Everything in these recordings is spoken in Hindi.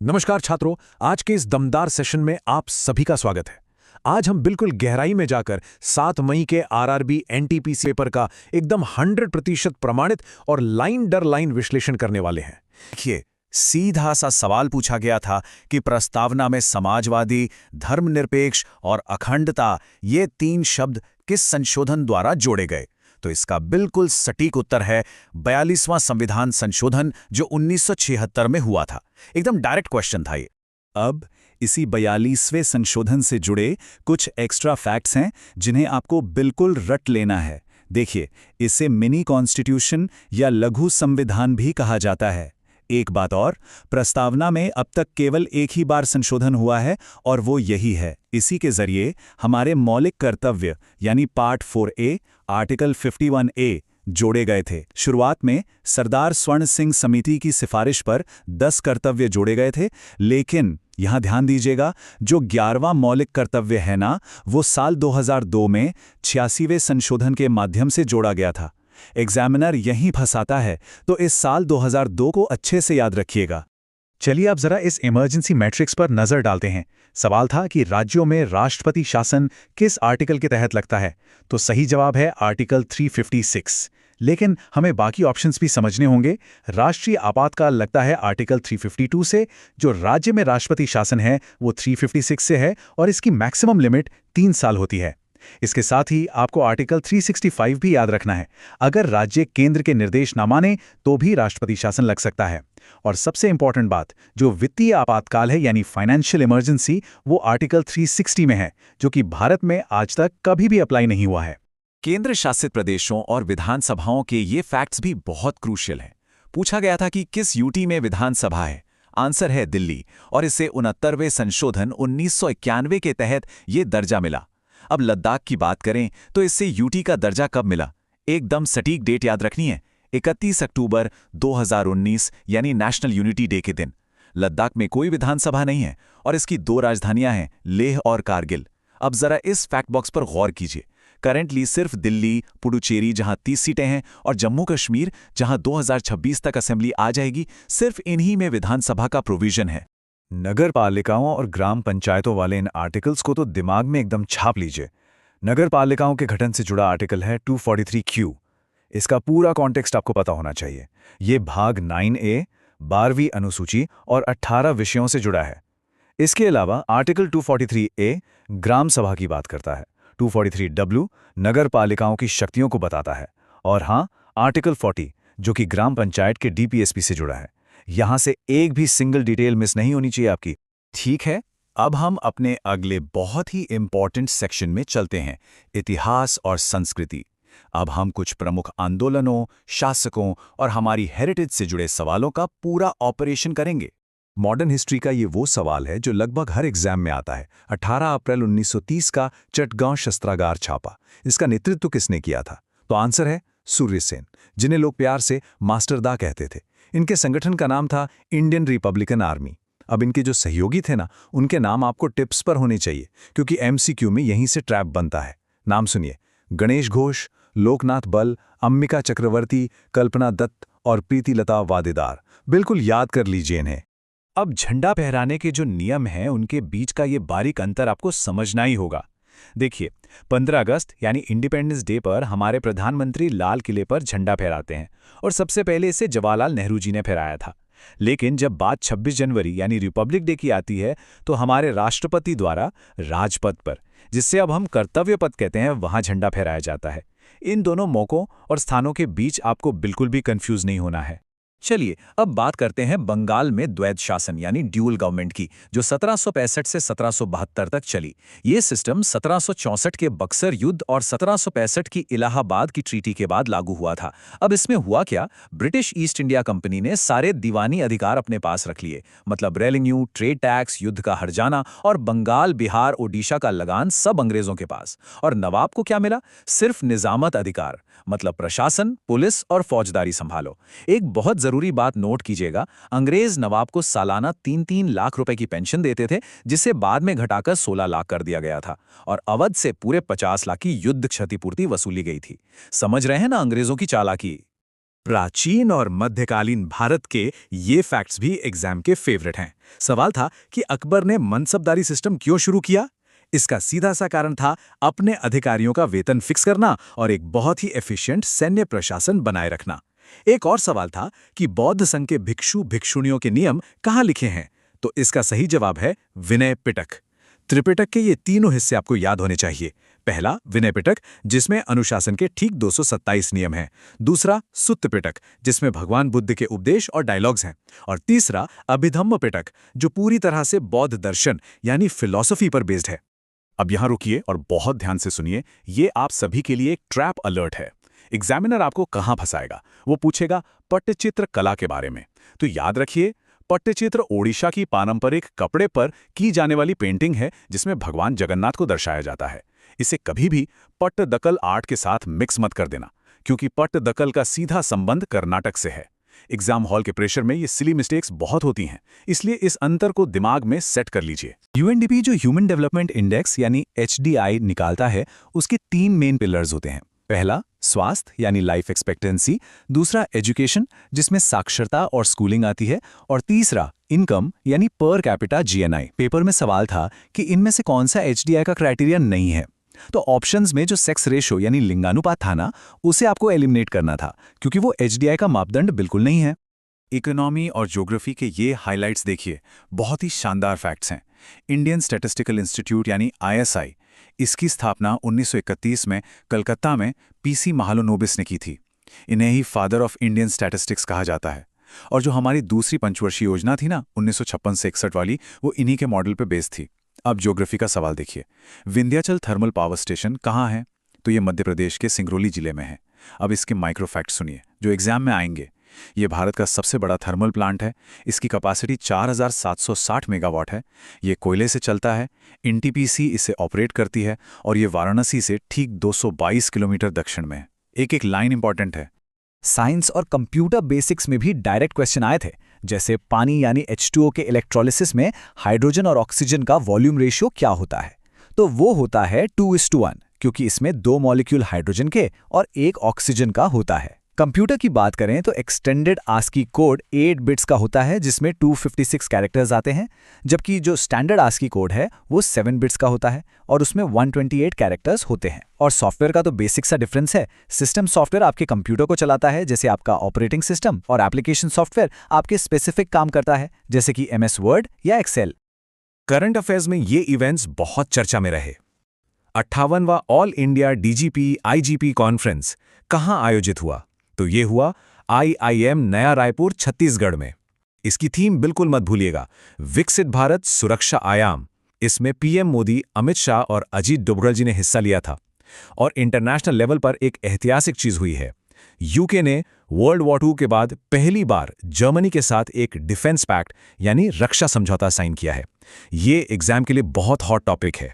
नमस्कार छात्रों, आज के इस दमदार सेशन में आप सभी का स्वागत है। आज हम बिल्कुल गहराई में जाकर 7 मई के आरआरबी एनटीपीसी पेपर का एकदम 100% प्रमाणित और लाइन दर लाइन विश्लेषण करने वाले हैं। देखिए, सीधा सा सवाल पूछा गया था कि प्रस्तावना में समाजवादी, धर्मनिरपेक्ष और अखंडता ये 3 शब्द किस संशोधन द्वारा जोड़े गए। तो इसका बिल्कुल सटीक उत्तर है 42वां संविधान संशोधन जो 1976 में हुआ था। एकदम डायरेक्ट क्वेश्चन था ये। अब इसी 42वें संशोधन से जुड़े कुछ एक्स्ट्रा फैक्ट्स हैं जिन्हें आपको बिल्कुल रट लेना है। देखिए, इसे मिनी कॉन्स्टिट्यूशन या लघु संविधान भी कहा जाता है। एक बात और, प्रस्तावना में अब तक केवल एक ही बार संशोधन हुआ है और वो यही है। इसी के जरिए हमारे मौलिक कर्तव्य यानी पार्ट 4A आर्टिकल 51A जोड़े गए थे। शुरुआत में सरदार स्वर्ण सिंह समिति की सिफारिश पर 10 कर्तव्य जोड़े गए थे, लेकिन यहां ध्यान दीजिएगा, जो 11वां मौलिक कर्तव्य है ना, वो साल 2002 में 86वें संशोधन के माध्यम से जोड़ा गया था। एग्जामिनर यहीं फंसाता है, तो इस साल 2002 को अच्छे से याद रखिएगा। चलिए अब जरा इस इमरजेंसी मैट्रिक्स पर नजर डालते हैं। सवाल था कि राज्यों में राष्ट्रपति शासन किस आर्टिकल के तहत लगता है, तो सही जवाब है आर्टिकल 356। लेकिन हमें बाकी ऑप्शंस भी समझने होंगे। राष्ट्रीय आपातकाल लगता है आर्टिकल 352 से, जो राज्य में राष्ट्रपति शासन है वो 356 से है और इसकी मैक्सिमम लिमिट 3 साल होती है। इसके साथ ही आपको आर्टिकल 365 भी याद रखना है। अगर राज्य केंद्र के निर्देश ना माने तो भी राष्ट्रपति शासन लग सकता है। और सबसे इंपॉर्टेंट बात, जो वित्तीय आपातकाल है यानी फाइनेंशियल इमरजेंसी, वो आर्टिकल 360 में है, जो कि भारत में आज तक कभी भी अप्लाई नहीं हुआ है। केंद्र शासित प्रदेशों और विधानसभाओं के ये फैक्ट्स भी बहुत क्रूशियल हैं। पूछा गया था कि किस यूटी में विधानसभा है। आंसर है दिल्ली, और इसे 69वें संशोधन 1991 के तहत ये दर्जा मिला। अब लद्दाख की बात करें तो इससे यूटी का दर्जा कब मिला, एकदम सटीक डेट याद रखनी है, 31 अक्टूबर 2019 यानी नेशनल यूनिटी डे के दिन। लद्दाख में कोई विधानसभा नहीं है और इसकी 2 राजधानियां हैं, लेह और कारगिल। अब जरा इस फैक्ट बॉक्स पर गौर कीजिए। करेंटली सिर्फ दिल्ली, पुडुचेरी जहां 30 सीटें हैं और जम्मू कश्मीर जहां 2026 तक असेंबली आ जाएगी, सिर्फ इन्हीं में विधानसभा का प्रोविजन है। नगर पालिकाओं और ग्राम पंचायतों वाले इन आर्टिकल्स को तो दिमाग में एकदम छाप लीजिए। नगर पालिकाओं के गठन से जुड़ा आर्टिकल है 243Q। इसका पूरा कॉन्टेक्स्ट आपको पता होना चाहिए। ये भाग 9A 12वीं अनुसूची और 18 विषयों से जुड़ा है। इसके अलावा आर्टिकल 243A ग्राम सभा की बात करता है। 243W नगर पालिकाओं की शक्तियों को बताता है। और हाँ, आर्टिकल 40 जो कि ग्राम पंचायत के DPSP से जुड़ा है। यहां से एक भी सिंगल डिटेल मिस नहीं होनी चाहिए आपकी। ठीक है, अब हम अपने अगले बहुत ही इंपॉर्टेंट सेक्शन में चलते हैं, इतिहास और संस्कृति। अब हम कुछ प्रमुख आंदोलनों, शासकों और हमारी हेरिटेज से जुड़े सवालों का पूरा ऑपरेशन करेंगे। मॉडर्न हिस्ट्री का ये वो सवाल है जो लगभग हर एग्जाम में आता है। 18 अप्रैल 1930 का चटगांव शस्त्रागार छापा, इसका नेतृत्व किसने किया था? तो आंसर है सूर्य सेन, जिन्हें लोग प्यार से मास्टर दा कहते थे। इनके संगठन का नाम था इंडियन रिपब्लिकन आर्मी। अब इनके जो सहयोगी थे ना, उनके नाम आपको टिप्स पर होने चाहिए, क्योंकि MCQ में यहीं से ट्रैप बनता है। नाम सुनिए: गणेश घोष, लोकनाथ बल, अंबिका चक्रवर्ती, कल्पना दत्त और प्रीतिलता वादेदार। बिल्कुल याद कर लीजिए इन्हें। अब झंडा फहराने के जो नियम हैं, उनके बीच का ये बारीक अंतर आपको समझना ही होगा। देखिए, 15 अगस्त यानी इंडिपेंडेंस डे पर हमारे प्रधानमंत्री लाल किले पर झंडा फहराते हैं और सबसे पहले इसे जवाहरलाल नेहरू जी ने फहराया था। लेकिन जब बात 26 जनवरी यानी रिपब्लिक डे की आती है, तो हमारे राष्ट्रपति द्वारा राजपथ पर, जिससे अब हम कर्तव्य पथ कहते हैं, वहां झंडा फहराया जाता है। इन दोनों मौकों और स्थानों के बीच आपको बिल्कुल भी कंफ्यूज नहीं होना है। चलिए अब बात करते हैं बंगाल में द्वैध शासन यानी ड्यूअल गवर्नमेंट की, जो 1765 से 1772 तक चली। ये सिस्टम 1764 के बक्सर युद्ध और 1765 की इलाहाबाद की ट्रीटी के बाद लागू हुआ था। अब इसमें हुआ क्या, ब्रिटिश ईस्ट इंडिया कंपनी ने सारे दीवानी अधिकार अपने पास रख लिए, मतलब रेवेन्यू, ट्रेड टैक्स, युद्ध का हर्जाना और बंगाल, बिहार, ओडिशा का लगान सब अंग्रेजों के पास। और नवाब को क्या मिला? सिर्फ निजामत अधिकार, मतलब प्रशासन, पुलिस और फौजदारी संभालो। एक बहुत जरूरी बात नोट कीजिएगा, अंग्रेज नवाब को सालाना 3-3 लाख रुपए की पेंशन देते थे, जिसे बाद में घटाकर 16 लाख कर दिया गया था। और अवध से पूरे 50 लाख की युद्ध क्षतिपूर्ति वसूली गई थी। समझ रहे हैं ना अंग्रेजों की चालाकी? प्राचीन और मध्यकालीन भारत के ये फैक्ट्स भी एग्जाम के फेवरेट हैं। सवाल था कि अकबर ने मनसबदारी सिस्टम क्यों शुरू किया। इसका सीधा सा कारण था अपने अधिकारियों का वेतन फिक्स करना और एक बहुत ही एफिशिएंट सैन्य प्रशासन बनाए रखना। एक और सवाल था कि बौद्ध संघ के भिक्षु भिक्षुणियों के नियम कहाँ लिखे हैं, तो इसका सही जवाब है विनय पिटक। त्रिपिटक के ये तीनों हिस्से आपको याद होने चाहिए। पहला विनय पिटक, जिसमें अनुशासन के ठीक 227 नियम हैं। दूसरा सुत्त पिटक, जिसमें भगवान बुद्ध के उपदेश और डायलॉग्स हैं। और तीसरा अभिधम्म पिटक, जो पूरी तरह से बौद्ध दर्शन यानी फिलॉसफी पर बेस्ड है। अब यहाँ रुकिए और बहुत ध्यान से सुनिए, ये आप सभी के लिए एक ट्रैप अलर्ट है। एग्जामिनर आपको कहाँ फंसाएगा? वो पूछेगा पट्टचित्र कला के बारे में। तो याद रखिए, पट्टचित्र ओडिशा की पारंपरिक कपड़े पर की जाने वाली पेंटिंग है जिसमें भगवान जगन्नाथ को दर्शाया जाता है। इसे कभी भी पट्टदकल आर्ट के साथ मिक्स मत कर देना, क्योंकि पट्टदकल का सीधा संबंध कर्नाटक से है। एग्जाम हॉल के प्रेशर में ये सिली मिस्टेक्स बहुत होती हैं, इसलिए इस अंतर को दिमाग में सेट कर लीजिए। यूएनडीपी जो ह्यूमन डेवलपमेंट इंडेक्स यानी एचडीआई निकालता है, उसके 3 मेन पिलर्स होते हैं। पहला स्वास्थ्य यानी लाइफ एक्सपेक्टेंसी, दूसरा एजुकेशन जिसमें साक्षरता और स्कूलिंग आती है, और तीसरा इनकम यानी पर कैपिटा जीएनआई। पेपर में सवाल था कि इनमें से कौन सा एचडीआई का क्राइटेरिया नहीं है, तो ऑप्शंस में जो सेक्स रेशो यानी लिंगानुपात था ना, उसे आपको एलिमिनेट करना था, क्योंकि वो एचडीआई का मापदंड बिल्कुल नहीं है। इकोनॉमी और ज्योग्राफी के ये हाइलाइट्स देखिए, बहुत ही शानदार फैक्ट्स हैं। इंडियन स्टैटिस्टिकल इंस्टीट्यूट यानी आईएसआई, इसकी स्थापना 1931 में कलकत्ता में पीसी महालनोबिस ने की थी। इन्हें ही फादर ऑफ इंडियन स्टैटिस्टिक्स कहा जाता है। और जो हमारी दूसरी पंचवर्षीय योजना थी ना 1956 से 61 वाली, वो इन्हीं के मॉडल पे बेस्ड थी। अब ज्योग्राफी का सवाल देखिए, विंध्याचल थर्मल पावर स्टेशन कहाँ है? तो ये मध्य प्रदेश के सिंगरौली जिले में है। अब इसके माइक्रो फैक्ट सुनिए जो एग्जाम में आएंगे। ये भारत का सबसे बड़ा थर्मल प्लांट है। इसकी कैपेसिटी 4760 मेगावाट है। ये कोयले से चलता है। एनटीपीसी इसे ऑपरेट करती है और ये वाराणसी से ठीक 222 किलोमीटर दक्षिण में है। एक लाइन इंपॉर्टेंट है। साइंस और कंप्यूटर बेसिक्स में भी डायरेक्ट क्वेश्चन आए थे, जैसे पानी यानी H2O के इलेक्ट्रोलिसिस में हाइड्रोजन और ऑक्सीजन का वॉल्यूम रेशियो क्या होता है? तो वो होता है 2:1, क्योंकि इसमें 2 मॉलिक्यूल हाइड्रोजन के और 1 ऑक्सीजन का होता है। कंप्यूटर की बात करें तो एक्सटेंडेड आस्की कोड 8 बिट्स का होता है, जिसमें 256 कैरेक्टर्स आते हैं, जबकि जो स्टैंडर्ड आस्की कोड है वो 7 बिट्स का होता है और उसमें 128 कैरेक्टर्स होते हैं। और सॉफ्टवेयर का तो बेसिक सा डिफरेंस है। सिस्टम सॉफ्टवेयर आपके कंप्यूटर को चलाता है, जैसे आपका ऑपरेटिंग सिस्टम, और एप्लीकेशन सॉफ्टवेयर आपके स्पेसिफिक काम करता है, जैसे कि MS वर्ड या एक्सेल। करंट अफेयर्स में ये इवेंट्स बहुत चर्चा में रहे। 58वां all India DGP IGP conference कहाँ आयोजित हुआ? तो ये हुआ IIM नया रायपुर छत्तीसगढ़ में। इसकी थीम बिल्कुल मत भूलिएगा, विकसित भारत सुरक्षा आयाम। इसमें PM मोदी, अमित शाह और अजीत डोभाल जी ने हिस्सा लिया था। और इंटरनेशनल लेवल पर एक ऐतिहासिक चीज हुई है। यूके ने वर्ल्ड वॉर II के बाद पहली बार जर्मनी के साथ एक डिफेंस पैक्ट यानी रक्षा समझौता साइन किया है। ये एग्जाम के लिए बहुत हॉट टॉपिक है।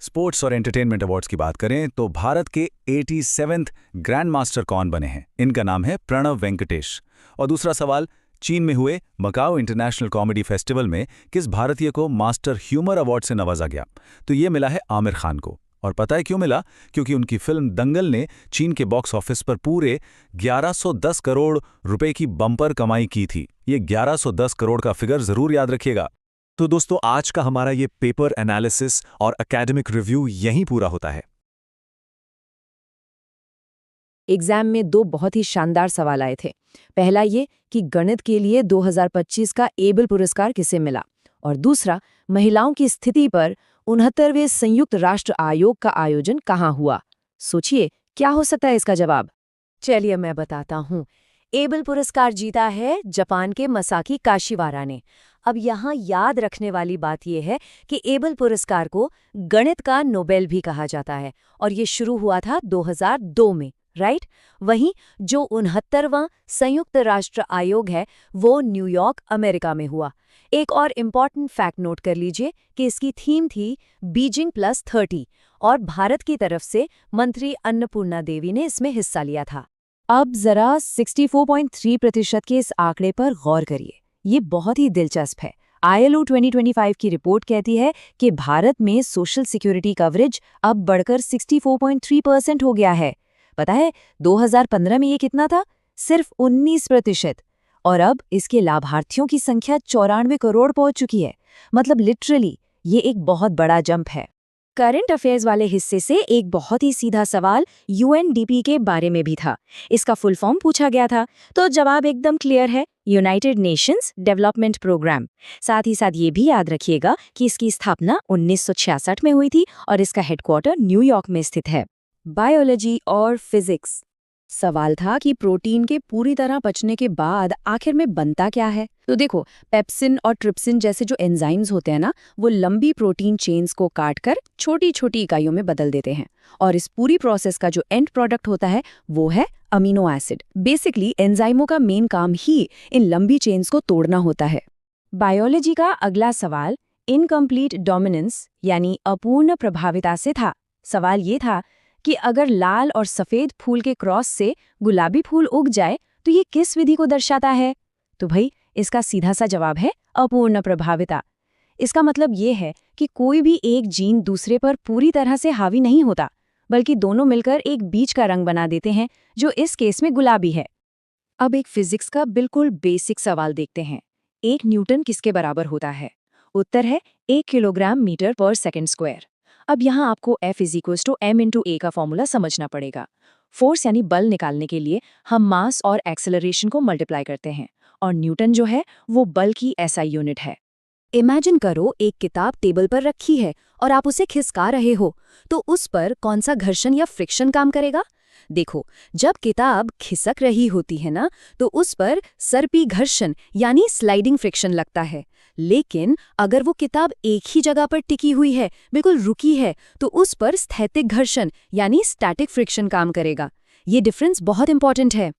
स्पोर्ट्स और एंटरटेनमेंट अवार्ड्स की बात करें तो भारत के 87वें ग्रैंड मास्टर कौन बने हैं? इनका नाम है प्रणव वेंकटेश। और दूसरा सवाल, चीन में हुए मकाओ इंटरनेशनल कॉमेडी फेस्टिवल में किस भारतीय को मास्टर ह्यूमर अवार्ड से नवाजा गया? तो ये मिला है आमिर खान को। और पता है क्यों मिला? क्योंकि उनकी फिल्म दंगल ने चीन के बॉक्स ऑफिस पर पूरे 1110 करोड़ रुपए की बम्पर कमाई की थी। ये 1110 करोड़ का फिगर जरूर याद रखिएगा। तो दोस्तों, आज का हमारा ये पेपर एनालिसिस और एकेडमिक रिव्यू यहीं पूरा होता है। एग्जाम में 2 बहुत ही शानदार सवाल आए थे। पहला ये कि गणित के लिए 2025 का एबल पुरस्कार किसे मिला, और दूसरा महिलाओं की स्थिति पर 69वें संयुक्त राष्ट्र आयोग का आयोजन कहाँ हुआ। सोचिए क्या हो सकता है इसका जवाब। चलिए मैं बताता हूँ। एबल पुरस्कार जीता है जापान के मसाकी काशिवारा ने। अब यहाँ याद रखने वाली बात यह है कि एबल पुरस्कार को गणित का नोबेल भी कहा जाता है और ये शुरू हुआ था 2002 में, राइट? वहीं जो 69वां संयुक्त राष्ट्र आयोग है वो न्यूयॉर्क, अमेरिका में हुआ। एक और इम्पॉर्टेंट फैक्ट नोट कर लीजिए कि इसकी थीम थी बीजिंग +30 और भारत की तरफ से मंत्री अन्नपूर्णा देवी ने इसमें हिस्सा लिया था। अब जरा 64.3% के इस आंकड़े पर गौर करिए। ये बहुत ही दिलचस्प है। ILO 2025 की रिपोर्ट कहती है कि भारत में सोशल सिक्योरिटी कवरेज अब बढ़कर 64.3% हो गया है। पता है 2015 में ये कितना था? सिर्फ 19%। और अब इसके लाभार्थियों की संख्या 94 करोड़ पहुंच चुकी है। मतलब लिटरली ये एक बहुत बड़ा जंप है। करंट अफेयर्स वाले हिस्से से एक बहुत ही सीधा सवाल यूएनडीपी के बारे में भी था। इसका फुल फॉर्म पूछा गया था, तो जवाब एकदम क्लियर है, यूनाइटेड नेशंस डेवलपमेंट प्रोग्राम। साथ ही साथ ये भी याद रखिएगा कि इसकी स्थापना 1966 में हुई थी और इसका हेडक्वार्टर न्यूयॉर्क में स्थित है। बायोलॉजी और फिजिक्स। सवाल था कि प्रोटीन के पूरी तरह पचने के बाद आखिर में बनता क्या है। तो देखो, पेप्सिन और ट्रिप्सिन जैसे जो एंजाइम्स होते हैं ना, वो लंबी प्रोटीन चेन्स को काटकर छोटी छोटी इकाइयों में बदल देते हैं। और इस पूरी प्रोसेस का जो एंड प्रोडक्ट होता है वो है अमीनो एसिड। बेसिकली एंजाइमों का मेन काम ही इन लंबी चेन्स को तोड़ना होता है। बायोलॉजी का अगला सवाल इनकम्प्लीट डोमिनेंस यानी अपूर्ण प्रभाविता से था। सवाल ये था कि अगर लाल और सफेद फूल के क्रॉस से गुलाबी फूल उग जाए तो ये किस विधि को दर्शाता है। तो भाई इसका सीधा सा जवाब है अपूर्ण प्रभाविता। इसका मतलब ये है कि कोई भी एक जीन दूसरे पर पूरी तरह से हावी नहीं होता, बल्कि दोनों मिलकर एक बीज का रंग बना देते हैं, जो इस केस में गुलाबी है। अब एक फिजिक्स का बिल्कुल बेसिक सवाल देखते हैं। 1 न्यूटन किसके बराबर होता है? उत्तर है 1 किलोग्राम मीटर पर सेकंड स्क्वायर। अब यहाँ आपको F = m/a का फॉर्मूला समझना पड़ेगा। फोर्स यानी बल निकालने के लिए हम मास और एक्सेलरेशन को मल्टीप्लाई करते हैं, और न्यूटन जो है वो बल की SI यूनिट है। इमेजिन करो एक किताब टेबल पर रखी है और आप उसे खिसका रहे हो, तो उस पर कौन सा घर्षण या फ्रिक्शन काम करेगा? देखो, जब किताब खिसक रही होती है ना, तो उस पर सर्पी घर्षण यानी स्लाइडिंग फ्रिक्शन लगता है। लेकिन अगर वो किताब एक ही जगह पर टिकी हुई है, बिल्कुल रुकी है, तो उस पर स्थैतिक घर्षण यानी स्टैटिक फ्रिक्शन काम करेगा। ये डिफरेंस बहुत इंपॉर्टेंट है।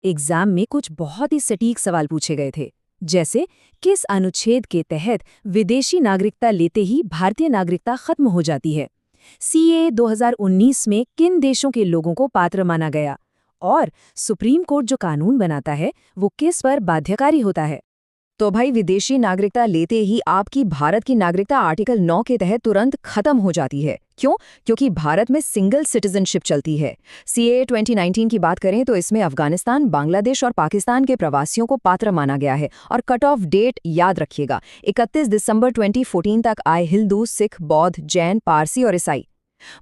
एग्जाम में कुछ बहुत ही सटीक सवाल पूछे गए थे, जैसे किस अनुच्छेद के तहत विदेशी नागरिकता लेते ही भारतीय नागरिकता खत्म हो जाती है? CAA 2019 में किन देशों के लोगों को पात्र माना गया? और सुप्रीम कोर्ट जो कानून बनाता है वो किस पर बाध्यकारी होता है? तो भाई विदेशी नागरिकता लेते ही आपकी भारत की नागरिकता आर्टिकल 9 के तहत तुरंत खत्म हो जाती है। क्यों? क्योंकि भारत में सिंगल सिटीजनशिप चलती है। CAA 2019 की बात करें तो इसमें अफगानिस्तान, बांग्लादेश और पाकिस्तान के प्रवासियों को पात्र माना गया है। और कट ऑफ डेट याद रखिएगा, 31 दिसंबर 2014 तक आए हिंदू, सिख, बौद्ध, जैन, पारसी और ईसाई।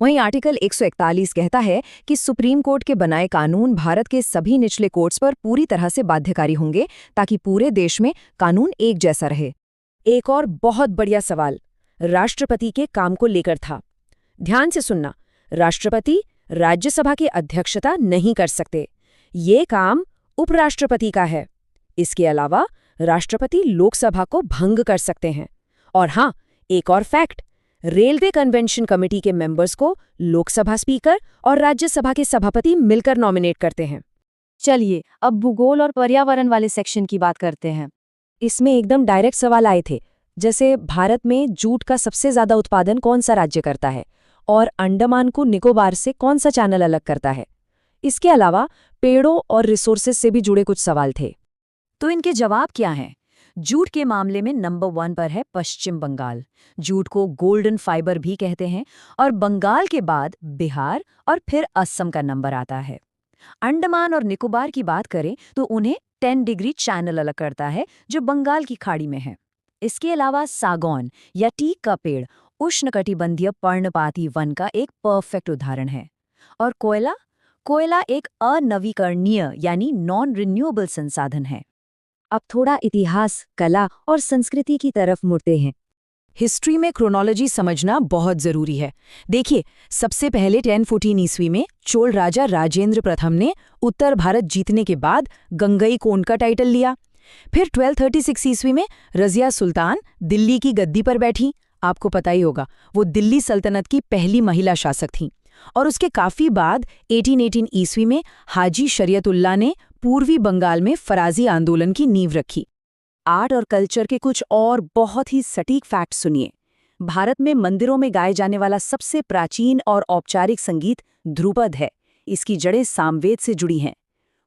वहीं आर्टिकल 141 कहता है कि सुप्रीम कोर्ट के बनाए कानून भारत के सभी निचले कोर्ट्स पर पूरी तरह से बाध्यकारी होंगे, ताकि पूरे देश में कानून एक जैसा रहे। एक और बहुत बढ़िया सवाल राष्ट्रपति के काम को लेकर था। ध्यान से सुनना, राष्ट्रपति राज्यसभा की अध्यक्षता नहीं कर सकते। ये काम उपराष्ट्रपति का है। इसके अलावा राष्ट्रपति लोकसभा को भंग कर सकते हैं। और हाँ, एक और फैक्ट, रेलवे कन्वेंशन कमेटी के मेंबर्स को लोकसभा स्पीकर और राज्यसभा के सभापति मिलकर नॉमिनेट करते हैं। चलिए अब भूगोल और पर्यावरण वाले सेक्शन की बात करते हैं। इसमें एकदम डायरेक्ट सवाल आए थे, जैसे भारत में जूट का सबसे ज्यादा उत्पादन कौन सा राज्य करता है, और अंडमान को निकोबार से कौन सा चैनल अलग करता है। इसके अलावा पेड़ों और रिसोर्सेज से भी जुड़े कुछ सवाल थे। तो इनके जवाब क्या हैं? जूट के मामले में नंबर 1 पर है पश्चिम बंगाल। जूट को गोल्डन फाइबर भी कहते हैं, और बंगाल के बाद बिहार और फिर असम का नंबर आता है। अंडमान और निकोबार की बात करें तो उन्हें 10 डिग्री चैनल अलग करता है, जो बंगाल की खाड़ी में है। इसके अलावा सागौन या टीक का पेड़ उष्णकटिबंधीय पर्णपाती वन का एक परफेक्ट उदाहरण है। और कोयला एक अनवीकरणीय यानी नॉन रिन्यूएबल संसाधन है। अब थोड़ा इतिहास, कला और संस्कृति की तरफ मुड़ते हैं। हिस्ट्री में क्रोनोलॉजी समझना बहुत जरूरी है। देखिए, सबसे पहले 1014 ईस्वी में चोल राजा राजेंद्र प्रथम ने उत्तर भारत जीतने के बाद गंगईकोंड का टाइटल लिया। फिर 1236 ईस्वी में रजिया सुल्तान दिल्ली की गद्दी पर बैठी। आपको पता ही होगा, वो दिल्ली सल्तनत की पहली महिला शासक थीं। और उसके काफी बाद 1818 ईस्वी में हाजी शरीयतुल्लाह ने पूर्वी बंगाल में फराजी आंदोलन की नींव रखी। आर्ट और कल्चर के कुछ और बहुत ही सटीक फैक्ट सुनिए। भारत में मंदिरों में गाए जाने वाला सबसे प्राचीन और औपचारिक संगीत ध्रुपद है। इसकी जड़ें सामवेद से जुड़ी हैं।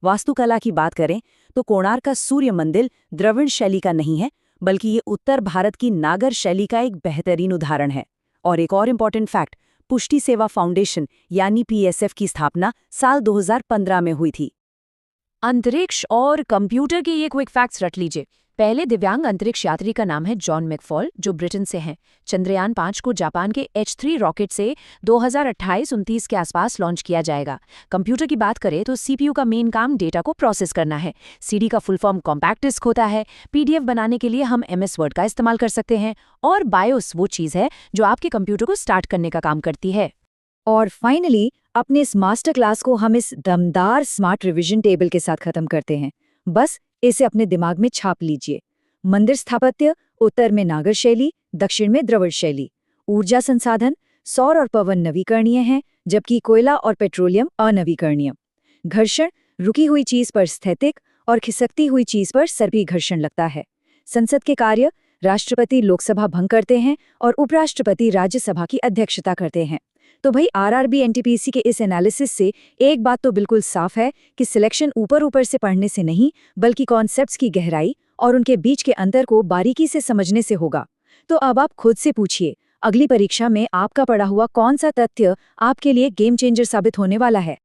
वास्तुकला की बात करें तो कोणार्क का सूर्य मंदिर द्रविड़ शैली का नहीं है, बल्कि ये उत्तर भारत की नागर शैली का एक बेहतरीन उदाहरण है। और एक और इम्पॉर्टेंट फैक्ट, पुष्टि सेवा फाउंडेशन यानी PSF की स्थापना साल 2015 में हुई थी। अंतरिक्ष और कंप्यूटर के ये क्विक फैक्ट्स रट लीजिए। पहले दिव्यांग अंतरिक्ष यात्री का नाम है जॉन मैकफॉल, जो ब्रिटेन से हैं। चंद्रयान 5 को जापान के H3 रॉकेट से 2028-29 के आसपास लॉन्च किया जाएगा। कंप्यूटर की बात करें तो सीपीयू का मेन काम डेटा को प्रोसेस करना है। सीडी का फुल फॉर्म कॉम्पैक्ट डिस्क होता है। पीडीएफ बनाने के लिए हम MS वर्ड का इस्तेमाल कर सकते हैं। और बायोस वो चीज़ है जो आपके कंप्यूटर को स्टार्ट करने का काम करती है। और फाइनली अपने इस मास्टर क्लास को हम इस दमदार स्मार्ट रिवीजन टेबल के साथ खत्म करते हैं। बस इसे अपने दिमाग में छाप लीजिए। मंदिर स्थापत्य, उत्तर में नागर शैली, दक्षिण में द्रविड़ शैली। ऊर्जा संसाधन, सौर और पवन नवीकरणीय हैं, जबकि कोयला और पेट्रोलियम अनवीकरणीय। घर्षण, रुकी हुई चीज पर स्थैतिक और खिसकती हुई चीज पर सर्पी घर्षण लगता है। संसद के कार्य, राष्ट्रपति लोकसभा भंग करते हैं और उपराष्ट्रपति राज्यसभा की अध्यक्षता करते हैं। तो भाई आरआरबी एनटीपीसी के इस एनालिसिस से एक बात तो बिल्कुल साफ है कि सिलेक्शन ऊपर ऊपर से पढ़ने से नहीं, बल्कि कॉन्सेप्ट्स की गहराई और उनके बीच के अंतर को बारीकी से समझने से होगा। तो अब आप खुद से पूछिए, अगली परीक्षा में आपका पढ़ा हुआ कौन सा तथ्य आपके लिए गेम चेंजर साबित होने वाला है।